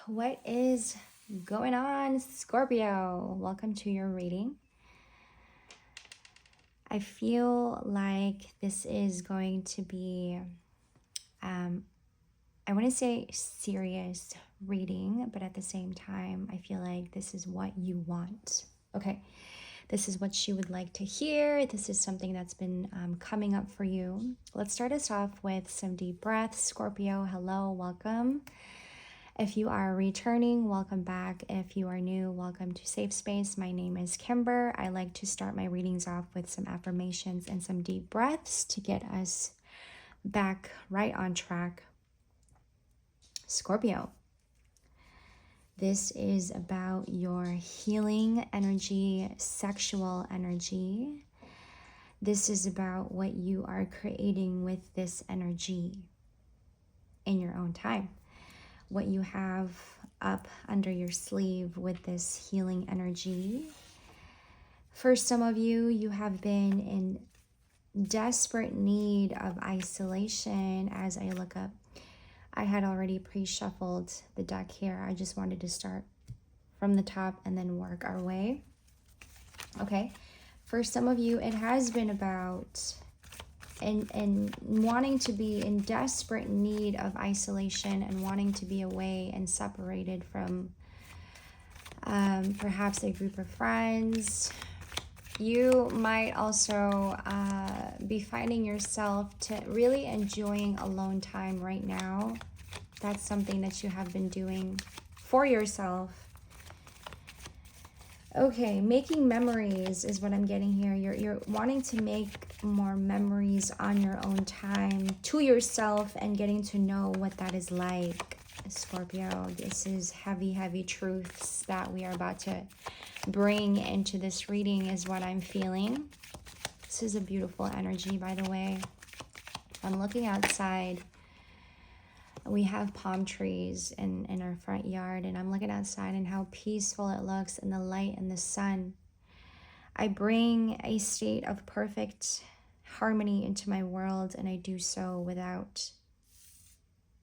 What is going on, Scorpio? Welcome to your reading. I feel like this is going to be, I want to say serious reading, but at the same time, I feel like this is what you want. Okay, this is what she would like to hear. This is something that's been coming up for you. Let's start us off with some deep breaths. Scorpio, hello, welcome. If you are returning, welcome back. If you are new, welcome to Safe Space. My name is Kimber. I like to start my readings off with some affirmations and some deep breaths to get us back right on track. Scorpio, this is about your healing energy, sexual energy. This is about what you are creating with this energy in your own time. What you have up under your sleeve with this healing energy. For some of you, you have been in desperate need of isolation. As I look up, I had already pre-shuffled the deck here. I just wanted to start from the top and then work our way. Okay, for some of you, it has been about and wanting to be in desperate need of isolation and wanting to be away and separated from perhaps a group of friends. You might also be finding yourself to really enjoying alone time right now. That's something that you have been doing for yourself. Okay, making memories is what I'm getting here. You're wanting to make more memories on your own time to yourself and getting to know what that is like. Scorpio, this is heavy, heavy truths that we are about to bring into this reading is what I'm feeling. This is a beautiful energy, by the way. I'm looking outside. We have palm trees in our front yard, and I'm looking outside and how peaceful it looks in the light and the sun. I bring a state of perfect harmony into my world, and I do so without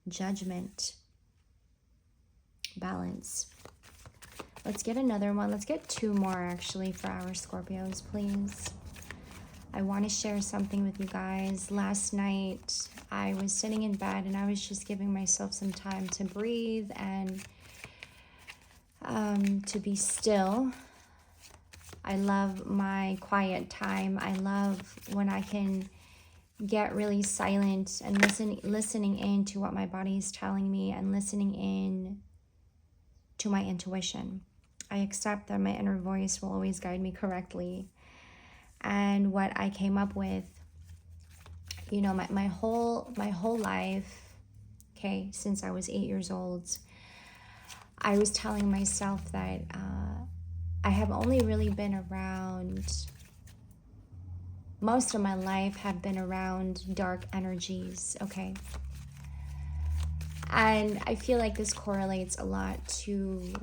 judgment. Balance. Let's get another one. Let's get two more actually for our Scorpios, please. I want to share something with you guys. Last night, I was sitting in bed and I was just giving myself some time to breathe and to be still. I love my quiet time. I love when I can get really silent and listening in to what my body is telling me and listening in to my intuition. I accept that my inner voice will always guide me correctly. And what I came up with, you know, my whole life, okay, since I was 8 years old, I was telling myself that I have only really been around, most of my life have been around dark energies, okay? And I feel like this correlates a lot to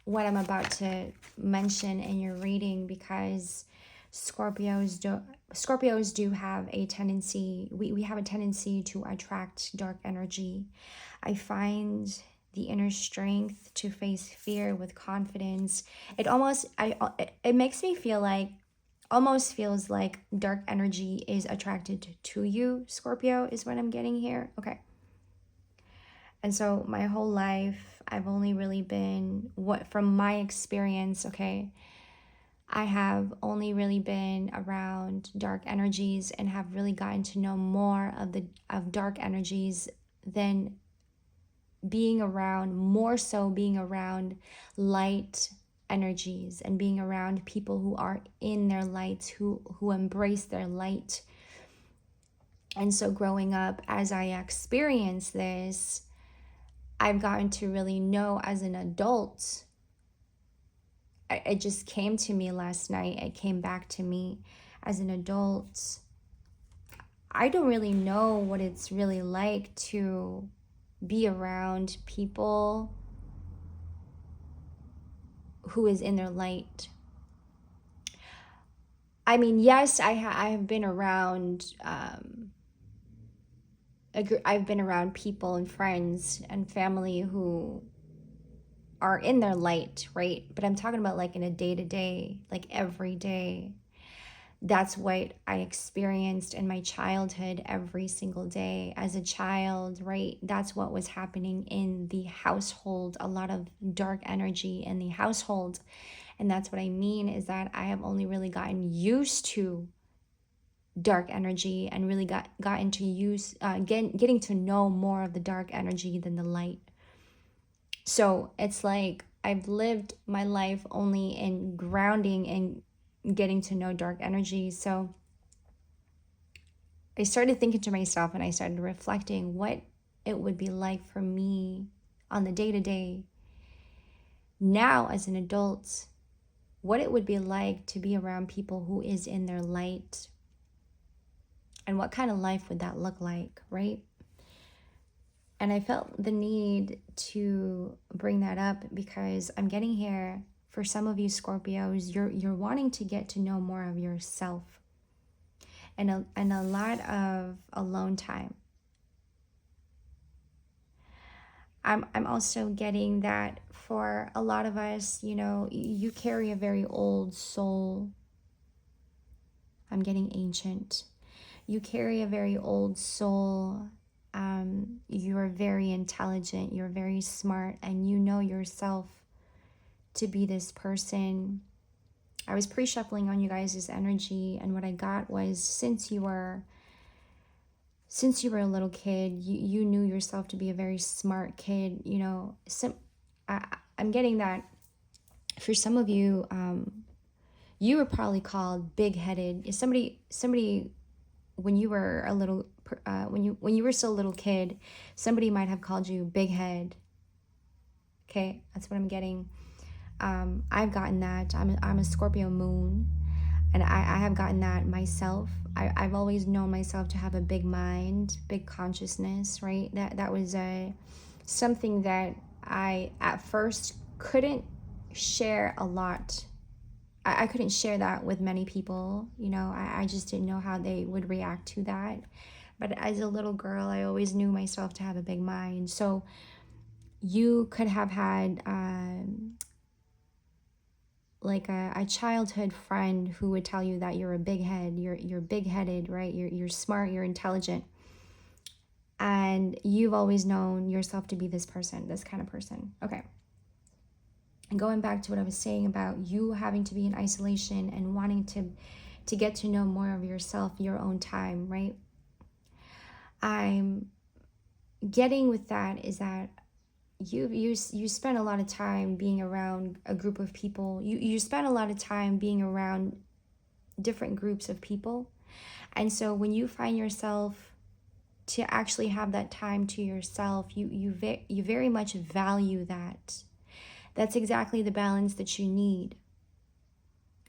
what I'm about to mention in your reading, because Scorpios do have a tendency, we have a tendency to attract dark energy. I find the inner strength to face fear with confidence. It makes me feel like, almost feels like dark energy is attracted to you, Scorpio, is what I'm getting here. Okay. And so my whole life, I've only really been, from my experience, okay, I have only really been around dark energies and have really gotten to know more of dark energies than being around, more so being around light energies and being around people who are in their lights, who embrace their light. And so growing up, as I experienced this, I've gotten to really know as an adult. It just came to me last night. It came back to me as an adult. I don't really know what it's really like to be around people who is in their light. I mean, yes, I have been around I've been around people and friends and family who are in their light, right? But I'm talking about like in a day-to-day, like every day. That's what I experienced in my childhood every single day as a child, right? That's what was happening in the household, a lot of dark energy in the household. And that's what I mean is that I have only really gotten used to dark energy and really got into getting to know more of the dark energy than the light. So it's like I've lived my life only in grounding and getting to know dark energy. So I started thinking to myself and I started reflecting what it would be like for me on the day-to-day now as an adult, what it would be like to be around people who is in their light, and what kind of life would that look like, right? And I felt the need to bring that up because I'm getting here for some of you Scorpios, you're wanting to get to know more of yourself and a lot of alone time. I'm also getting that for a lot of us, you know, you carry a very old soul. I'm getting ancient. You carry a very old soul. You're very intelligent. You're very smart, and you know yourself to be this person. I was pre-shuffling on you guys' energy, and what I got was since you were a little kid, you knew yourself to be a very smart kid. You know, I'm getting that for some of you, you were probably called big-headed. Somebody when you were a little when you were still a little kid, somebody might have called you big head. Okay, that's what I'm getting. I've gotten that. I'm a Scorpio moon, and I have gotten that myself. I've always known myself to have a big mind, big consciousness, right? That was something that I at first couldn't share a lot. I couldn't share that with many people, you know. I just didn't know how they would react to that. But as a little girl, I always knew myself to have a big mind. So you could have had like a childhood friend who would tell you that you're a big head, you're big-headed, right? You're smart, you're intelligent. And you've always known yourself to be this person, this kind of person. Okay. And going back to what I was saying about you having to be in isolation and wanting to get to know more of yourself, your own time, right? I'm getting with that is that you spend a lot of time being around a group of people. You spend a lot of time being around different groups of people. And so when you find yourself to actually have that time to yourself, you very much value that. That's exactly the balance that you need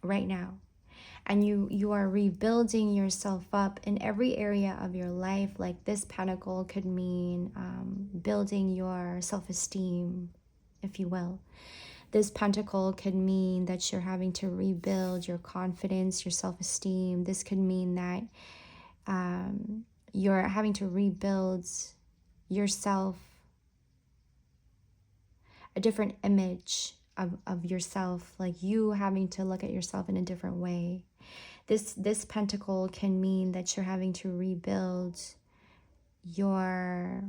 right now. And you are rebuilding yourself up in every area of your life. Like this pentacle could mean building your self-esteem, if you will. This pentacle could mean that you're having to rebuild your confidence, your self-esteem. This could mean that you're having to rebuild yourself, a different image of yourself, like you having to look at yourself in a different way. This pentacle can mean that you're having to rebuild your,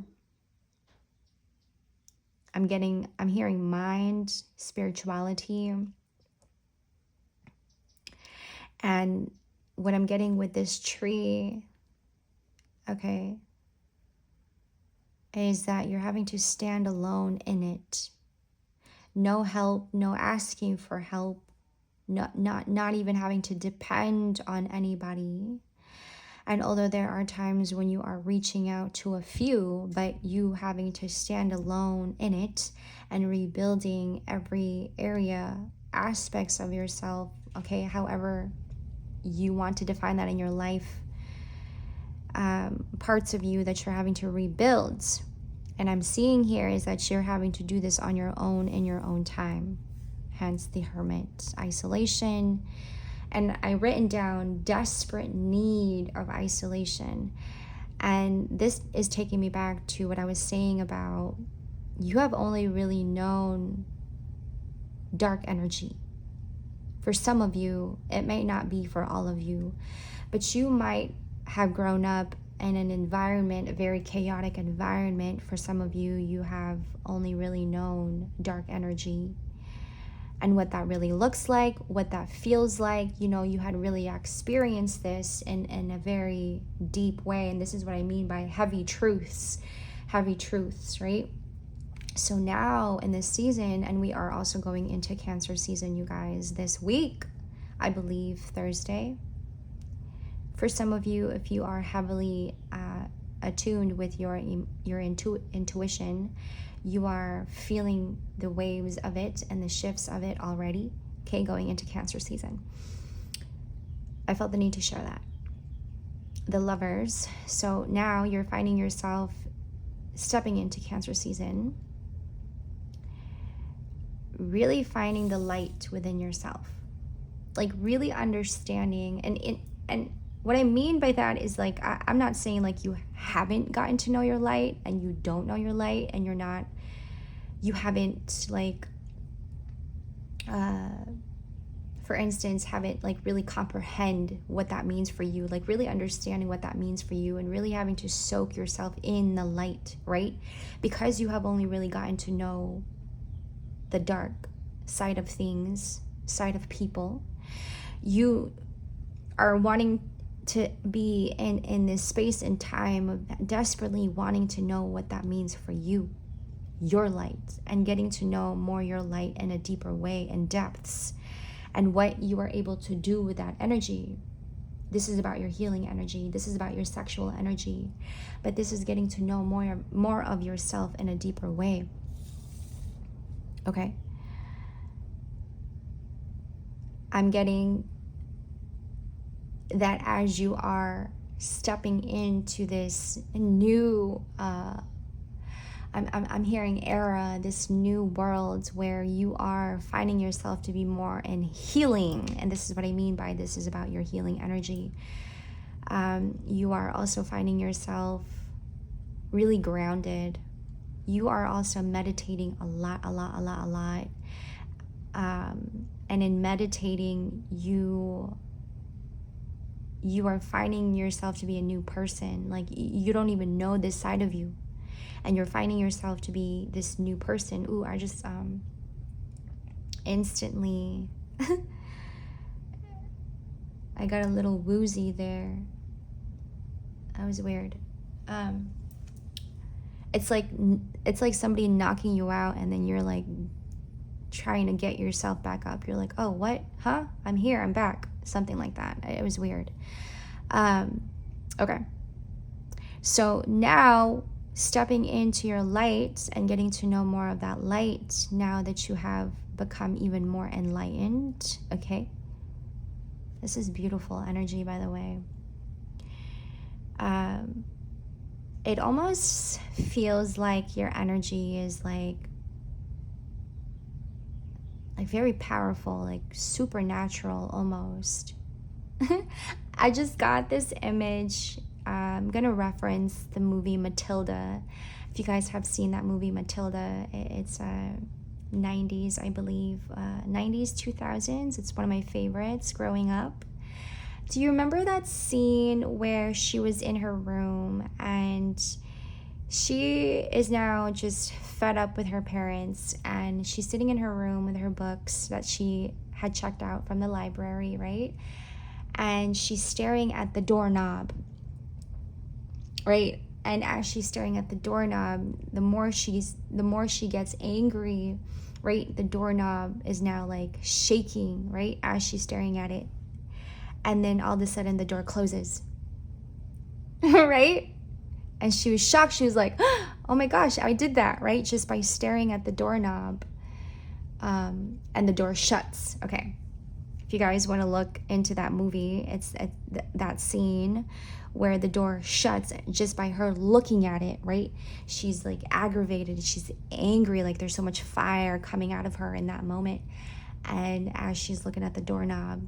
I'm hearing mind, spirituality. And what I'm getting with this tree, okay, is that you're having to stand alone in it. No help, no asking for help, not even having to depend on anybody. And although there are times when you are reaching out to a few, but you having to stand alone in it and rebuilding every area, aspects of yourself, okay, however you want to define that in your life, parts of you that you're having to rebuild. And I'm seeing here is that you're having to do this on your own in your own time. Hence the hermit, isolation. And I written down desperate need of isolation. And this is taking me back to what I was saying about you have only really known dark energy. For some of you, it may not be for all of you, but you might have grown up in an environment, a very chaotic environment. For some of you, you have only really known dark energy and what that really looks like, what that feels like. You know, you had really experienced this in a very deep way. And this is what I mean by heavy truths, right? So now in this season, and we are also going into Cancer season, you guys, this week, I believe Thursday. For some of you, if you are heavily attuned with your intuition, you are feeling the waves of it and the shifts of it already, okay, going into Cancer season. I felt the need to share that. The Lovers. So now you're finding yourself stepping into Cancer season, really finding the light within yourself, like really understanding. And what I mean by that is, like, I'm not saying like you haven't gotten to know your light and you don't know your light and you haven't like, for instance, haven't like really comprehend what that means for you, like really understanding what that means for you and really having to soak yourself in the light, right? Because you have only really gotten to know the dark side of things, side of people. You are wanting to be in this space and time of desperately wanting to know what that means for you, your light, and getting to know more your light in a deeper way and depths, and what you are able to do with that energy. This is about your healing energy. This is about your sexual energy. But this is getting to know more of yourself in a deeper way. Okay? I'm getting that as you are stepping into this new I'm hearing era, this new world where you are finding yourself to be more in healing. And this is what I mean by this is about your healing energy. You are also finding yourself really grounded. You are also meditating a lot. And in meditating, you are finding yourself to be a new person. Like, you don't even know this side of you. And you're finding yourself to be this new person. Ooh, I just instantly I got a little woozy there. That was weird. It's like somebody knocking you out and then you're like trying to get yourself back up. You're like, oh, what? Huh? I'm here. I'm back. Something like that. It was weird. Okay. So now, stepping into your light and getting to know more of that light now that you have become even more enlightened, okay? This is beautiful energy, by the way. It almost feels like your energy is like very powerful, like supernatural almost. I just got this image. I'm going to reference the movie Matilda. If you guys have seen that movie Matilda, it's 90s, I believe. 90s, 2000s. It's one of my favorites growing up. Do you remember that scene where she was in her room and she is now just fed up with her parents and she's sitting in her room with her books that she had checked out from the library, right? And she's staring at the doorknob, right? And as she's staring at the doorknob, the more she gets angry, right? The doorknob is now like shaking, right? As she's staring at it. And then all of a sudden the door closes, right? And she was shocked. She was like, oh my gosh, I did that, right? Just by staring at the doorknob. And the door shuts. Okay. If you guys want to look into that movie, it's that scene where the door shuts just by her looking at it, right? She's like aggravated. She's angry. Like there's so much fire coming out of her in that moment. And as she's looking at the doorknob,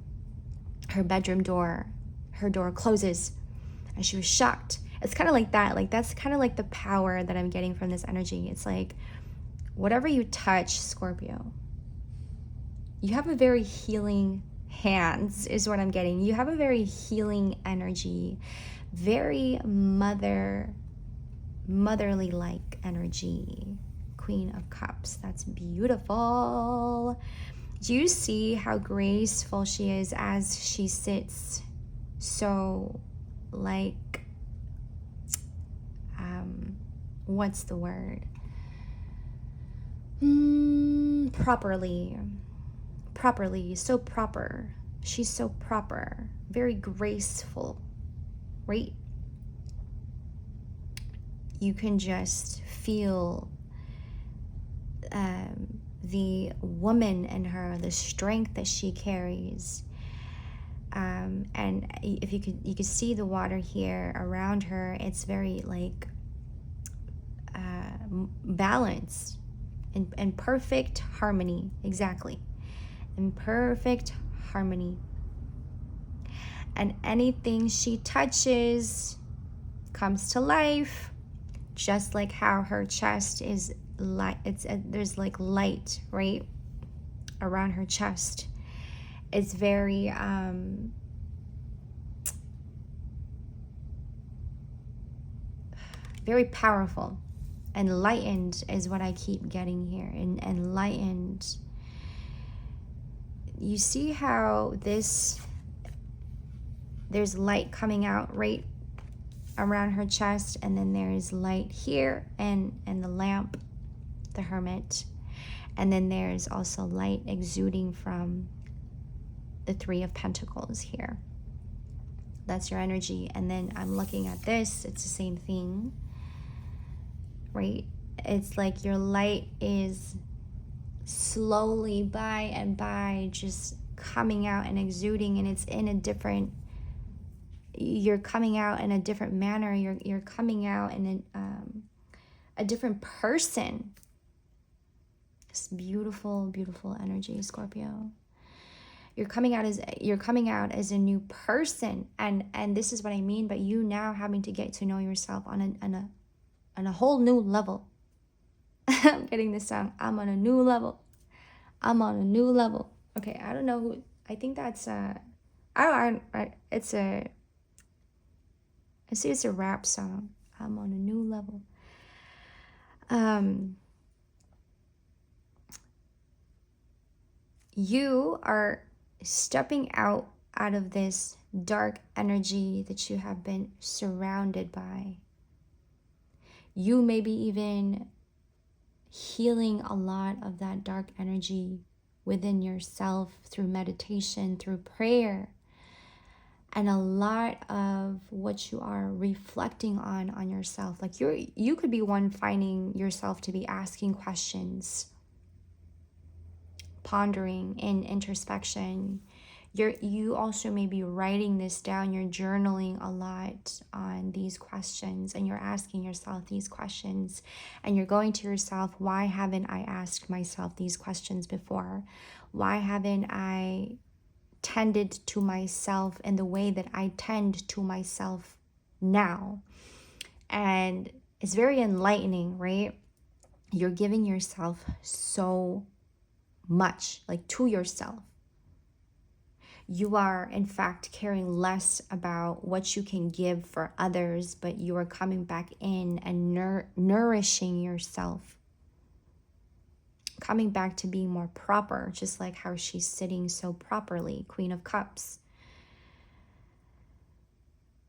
her bedroom door, her door closes. And she was shocked. It's kind of like that. Like, that's kind of like the power that I'm getting from this energy. It's like, whatever you touch, Scorpio, you have a very healing hands, is what I'm getting. You have a very healing energy, very motherly like energy. Queen of Cups. That's beautiful. Do you see how graceful she is as she sits? So, like, what's the word? Properly, so proper. She's so proper, very graceful, right? You can just feel the woman in her, the strength that she carries. And if you could see the water here around her, it's very like balanced and perfect harmony. Exactly. In perfect harmony. And anything she touches comes to life, just like how her chest is light. There's like light, right, around her chest. It's very very powerful. Enlightened is what I keep getting here. And enlightened. You see how there's light coming out right around her chest, and then there's light here, and the lamp, the hermit, and then there's also light exuding from the Three of Pentacles here. That's your energy. And then I'm looking at this, it's the same thing, right? It's like your light is slowly by and by just coming out and exuding, and it's in a different, you're coming out in a different manner. You're coming out in a different person. It's beautiful energy, Scorpio. You're coming out as a new person, and this is what I mean. But you now having to get to know yourself on a whole new level. I'm getting this song. I'm on a new level. I'm on a new level. Okay, I don't know who. I think that's I see it's a rap song. I'm on a new level. You are stepping out of this dark energy that you have been surrounded by. You may be even healing a lot of that dark energy within yourself through meditation, through prayer, and a lot of what you are reflecting on yourself. Like you could be one finding yourself to be asking questions, pondering in introspection. You also may be writing this down. You're journaling a lot on these questions, and you're asking yourself these questions, and you're going to yourself, why haven't I asked myself these questions before? Why haven't I tended to myself in the way that I tend to myself now? And it's very enlightening, right? You're giving yourself so much, like to yourself. You are, in fact, caring less about what you can give for others, but you are coming back in and nourishing yourself. Coming back to being more proper, just like how she's sitting so properly, Queen of Cups.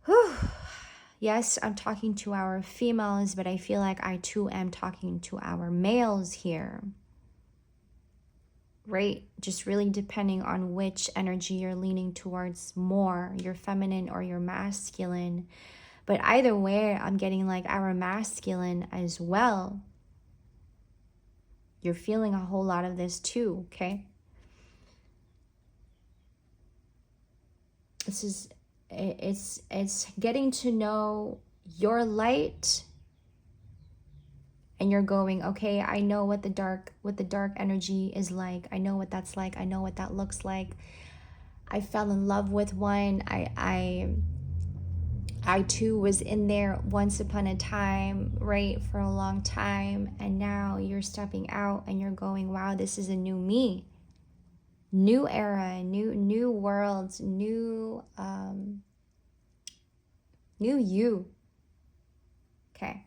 Whew. Yes, I'm talking to our females, but I feel like I too am talking to our males here. Right? Just really depending on which energy you're leaning towards more, your feminine or your masculine. But either way, I'm getting like our masculine as well. You're feeling a whole lot of this too, okay? It's getting to know your light, and you're going, okay, I know what the dark energy is like. I know what that's like. I know what that looks like. I fell in love with one. I I too was in there once upon a time, right, for a long time, and now you're stepping out and you're going, wow, this is a new me, new era, new worlds, new you. Okay.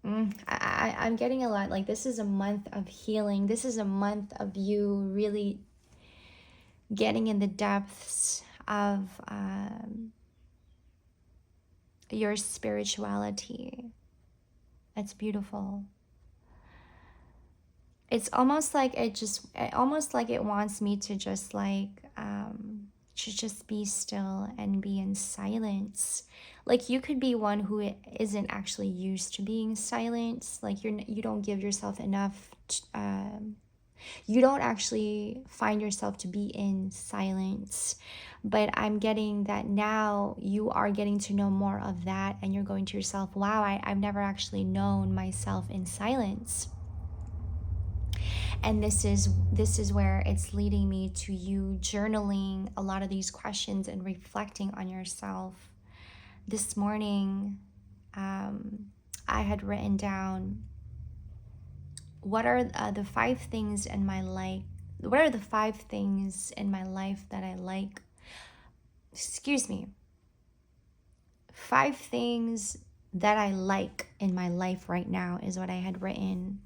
I'm getting a lot, like this is a month of healing. This is a month of you really getting in the depths of your spirituality. It's beautiful. It's almost like almost like it wants me to just like to just be still and be in silence. Like you could be one who isn't actually used to being silent. Like you don't give yourself enough you don't actually find yourself to be in silence. But I'm getting that now you are getting to know more of that, and you're going to yourself, wow, I've never actually known myself in silence. And this is where it's leading me to you journaling a lot of these questions and reflecting on yourself. This morning, I had written down, what are the 5 things in my life? What are the 5 things in my life that I like? Excuse me. 5 things that I like in my life right now is what I had written.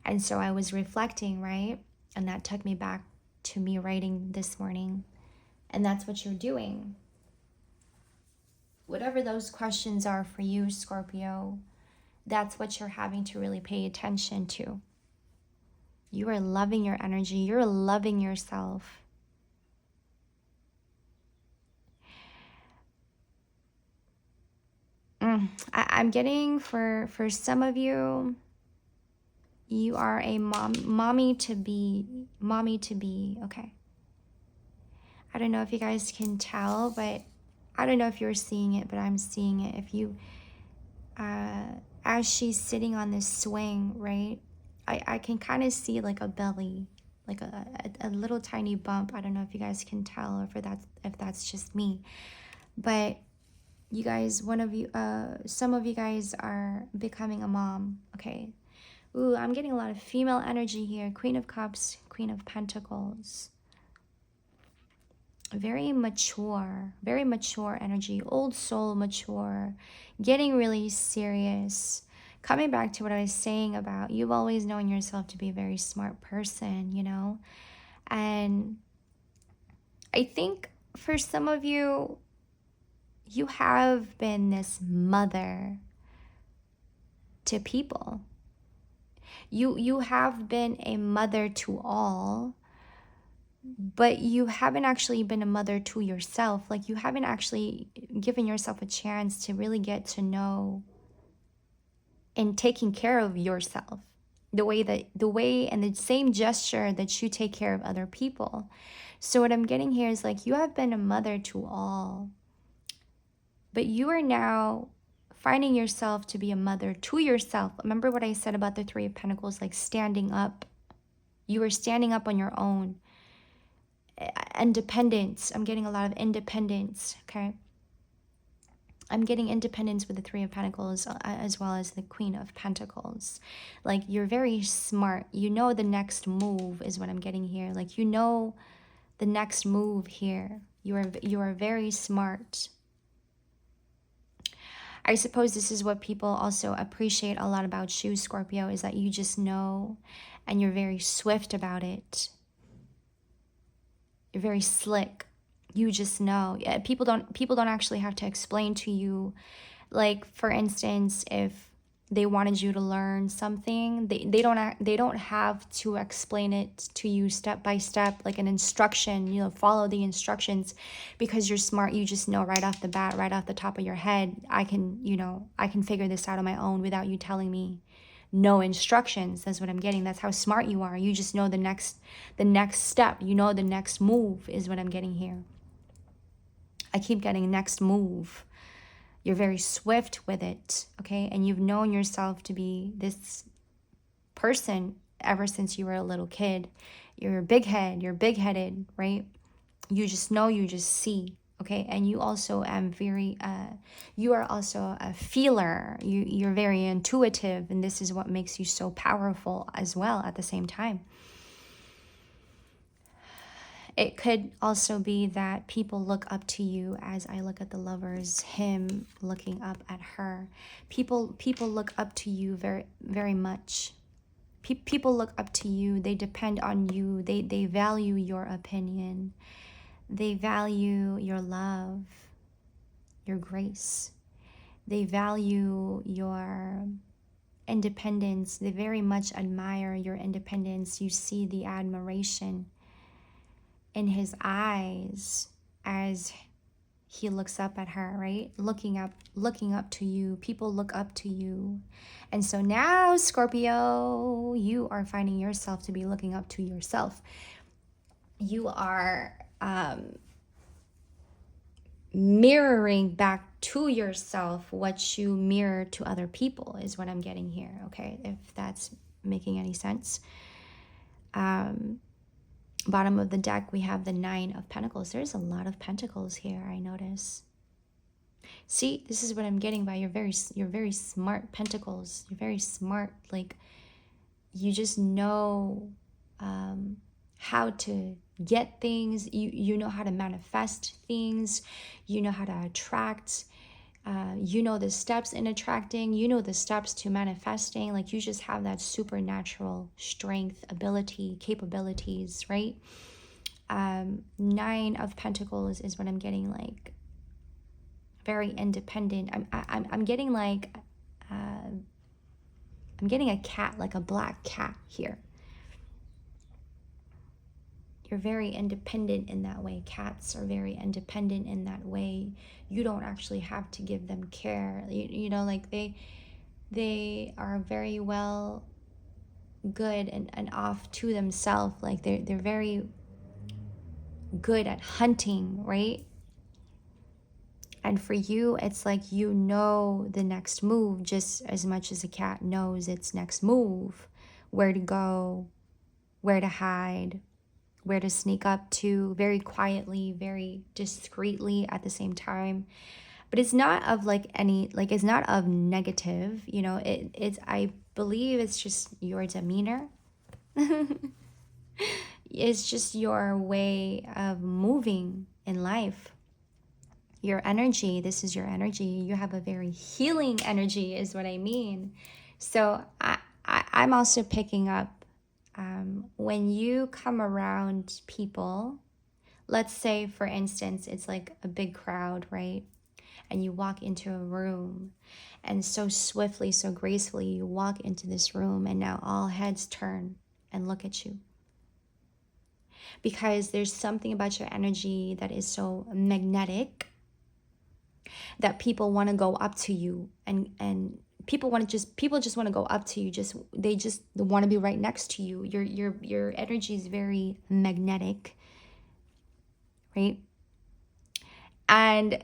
And so I was reflecting, right? And that took me back to me writing this morning. And that's what you're doing. Whatever those questions are for you, Scorpio, that's what you're having to really pay attention to. You are loving your energy. You're loving yourself. I'm getting for some of you, you are a mommy to be. Okay. I don't know if you guys can tell, but I don't know if you're seeing it, but I'm seeing it. If you, as she's sitting on this swing, right? I can kind of see like a belly, like a little tiny bump. I don't know if you guys can tell, or if that's just me, but you guys, some of you guys are becoming a mom. Okay. Ooh, I'm getting a lot of female energy here. Queen of Cups, Queen of Pentacles. Very mature energy, old soul mature, getting really serious. Coming back to what I was saying about you've always known yourself to be a very smart person, you know? And I think for some of you, you have been this mother to people. You have been a mother to all, but you haven't actually been a mother to yourself. Like you haven't actually given yourself a chance to really get to know and taking care of yourself the way and the same gesture that you take care of other people. So what I'm getting here is like you have been a mother to all, but you are now finding yourself to be a mother to yourself. Remember what I said about the 3 of Pentacles, like standing up. You are standing up on your own. Independence. I'm getting a lot of independence, okay? I'm getting independence with the 3 of Pentacles as well as the Queen of Pentacles. Like you're very smart. You know the next move is what I'm getting here. Like you know the next move here. You are very smart. I suppose this is what people also appreciate a lot about you, Scorpio, is that you just know and you're very swift about it. You're very slick. You just know. Yeah, people don't actually have to explain to you. Like for instance, if they wanted you to learn something, they don't have to explain it to you step by step like an instruction, you know, follow the instructions, because you're smart. You just know right off the bat, right off the top of your head, I can figure this out on my own without you telling me. No instructions. That's what I'm getting. That's how smart you are. You just know the next step. You know the next move is what I'm getting here. I keep getting next move. You're very swift with it, okay? And you've known yourself to be this person ever since you were a little kid. You're a big head. You're big-headed, right? You just know, you just see. Okay, and you also you are also a feeler. You're very intuitive, and this is what makes you so powerful as well at the same time. It could also be that people look up to you, as I look at the lovers, him looking up at her. People look up to you very, very much. People look up to you. They depend on you. They value your opinion. They value your love, your grace. They value your independence. They very much admire your independence. You see the admiration in his eyes as he looks up at her, right? Looking up to you. People look up to you. And so now, Scorpio, you are finding yourself to be looking up to yourself. You are mirroring back to yourself what you mirror to other people, is what I'm getting here, okay? If that's making any sense. Bottom of the deck, we have the 9 of Pentacles. There's a lot of pentacles here, I notice. See, this is what I'm getting by you're very smart, Pentacles. You're very smart. Like, you just know how to get things. You know how to manifest things. You know how to attract. You know the steps in attracting. You know the steps to manifesting. Like, you just have that supernatural strength, ability, capabilities, right? 9 of Pentacles is what I'm getting, like very independent. I'm getting like I'm getting a cat, like a black cat here. You're very independent in that way. Cats are very independent in that way. You don't actually have to give them care. You know, like they are very well good and off to themselves. Like they're very good at hunting, right? And for you, it's like you know the next move just as much as a cat knows its next move. Where to go, where to hide, where to sneak up to, very quietly, very discreetly at the same time. But it's not of like any, like it's not of negative, you know, it's, I believe it's just your demeanor. It's just your way of moving in life. Your energy, this is your energy. You have a very healing energy is what I mean. So I'm also picking up when you come around people, let's say, for instance, it's like a big crowd, right? And you walk into a room, and so swiftly, so gracefully, you walk into this room, and now all heads turn and look at you. Because there's something about your energy that is so magnetic that people want to go up to you, and people just want to go up to you. They want to be right next to you. Your energy is very magnetic, right? And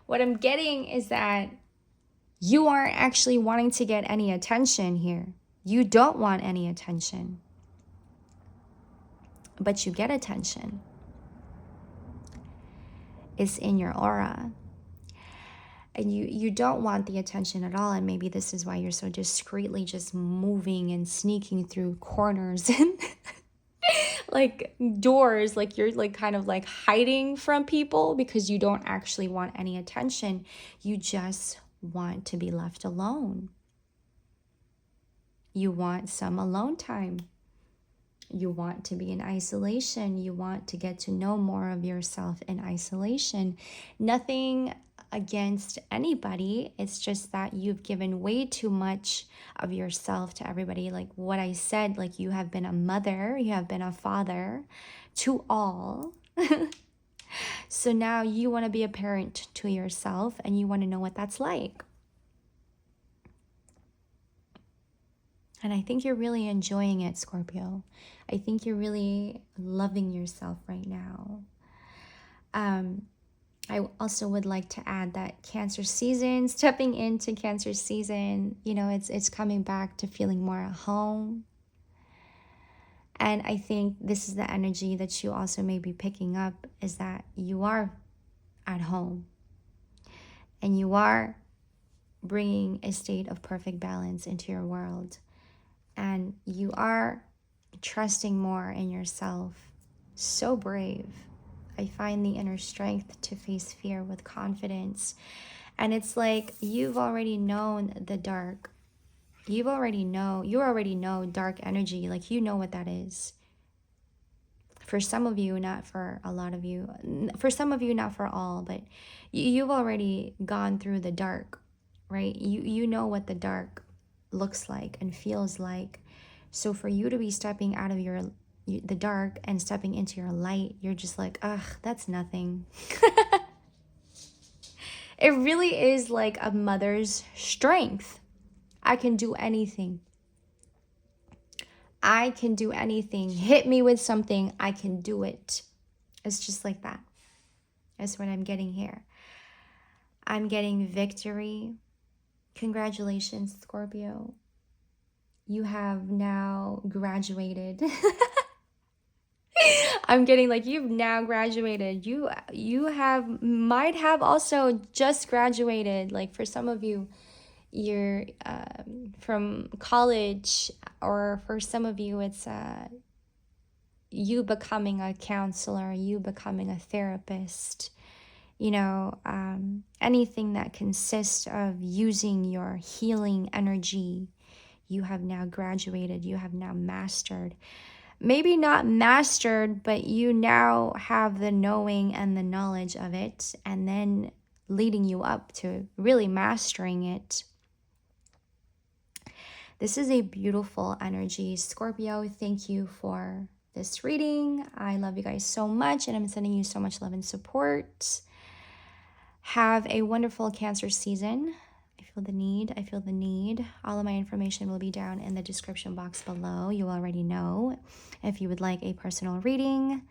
what I'm getting is that you aren't actually wanting to get any attention here. You don't want any attention, but you get attention. It's in your aura. And you don't want the attention at all. And maybe this is why you're so discreetly just moving and sneaking through corners and like doors, like you're like kind of like hiding from people because you don't actually want any attention. You just want to be left alone. You want some alone time. You want to be in isolation. You want to get to know more of yourself in isolation. Nothing against anybody. It's just that you've given way too much of yourself to everybody. Like what I said, like you have been a mother, you have been a father to all. So now you want to be a parent to yourself, and you want to know what that's like. And I think you're really enjoying it, Scorpio. I think you're really loving yourself right now. I also would like to add that Cancer season, stepping into Cancer season, you know, it's coming back to feeling more at home. And I think this is the energy that you also may be picking up, is that you are at home and you are bringing a state of perfect balance into your world, and you are trusting more in yourself. So brave. I find the inner strength to face fear with confidence. And it's like you've already known the dark. You already know dark energy. Like, you know what that is. For some of you, not for a lot of you. For some of you, not for all, but you've already gone through the dark, right? You know what the dark looks like and feels like. So for you to be stepping out of the dark and stepping into your light, you're just like, ugh, that's nothing. It really is like a mother's strength. I can do anything. I can do anything. Hit me with something, I can do it. It's just like that. That's what I'm getting here. I'm getting victory. Congratulations, Scorpio. You have now graduated. I'm getting like, you've now graduated. You might have also just graduated. Like, for some of you, you're from college, or for some of you, it's you becoming a counselor, you becoming a therapist. You know, anything that consists of using your healing energy, you have now graduated, you have now mastered. Maybe not mastered, but you now have the knowing and the knowledge of it, and then leading you up to really mastering it. This is a beautiful energy. Scorpio, thank you for this reading. I love you guys so much, and I'm sending you so much love and support. Have a wonderful Cancer season. I feel the need. All of my information will be down in the description box below. You already know. If you would like a personal reading,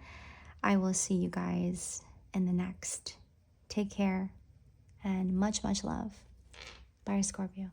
I will see you guys in the next. Take care and much, much love. Bye, Scorpio.